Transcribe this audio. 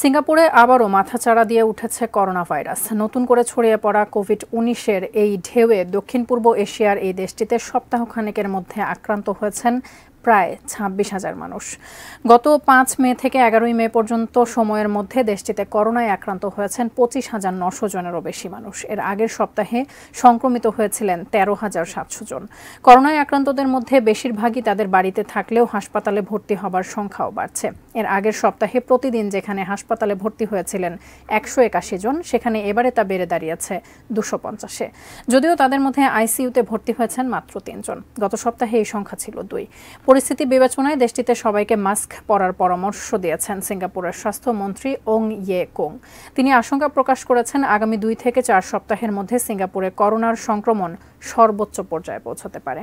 সিঙ্গাপুরে আবারও মাথাচাড়া দিয়ে উঠেছে করোনা ভাইরাস। নতুন করে ছড়িয়ে পড়া কোভিড-19-এর এই ঢেউয়ে দক্ষিণ পূর্ব এশিয়ার এই দেশটিতে সপ্তাহখানেকের মধ্যে আক্রান্ত হয়েছেন প্রায় 26,000 মানুষ। গত 5 মে থেকে 11 মে পর্যন্ত সময়ের মধ্যে দেশটিতে করোনায় আক্রান্ত হয়েছেন 25,900 জনেরও বেশি মানুষ। এর আগের সপ্তাহে সংক্রমিত হয়েছিলেন 13,700 জন। করোনায় আক্রান্তদের মধ্যে বেশিরভাগই তাদের বাড়িতে থাকলেও হাসপাতালে ভর্তি হবার সংখ্যাও বাড়ছে। এর আগের সপ্তাহে প্রতিদিন যেখানে হাসপাতালে ভর্তি হয়েছিলেন 181 জন, সেখানে এবারে তা বেড়ে দাঁড়িয়েছে 250-এ। যদিও তাদের মধ্যে আইসিইউতে ভর্তি হয়েছেন মাত্র 3 জন। গত সপ্তাহে এই সংখ্যা ছিল 2। পরিস্থিতি বিবেচনায় দেশটিতে সবাইকে মাস্ক পরার পরামর্শ দিয়েছেন সিঙ্গাপুরের স্বাস্থ্যমন্ত্রী ওং ইয়ে কোং। তিনি আশঙ্কা প্রকাশ করেছেন, আগামী 2 থেকে 4 সপ্তাহের মধ্যে সিঙ্গাপুরে করোনার সংক্রমণ সর্বোচ্চ পর্যায়ে পৌঁছতে পারে।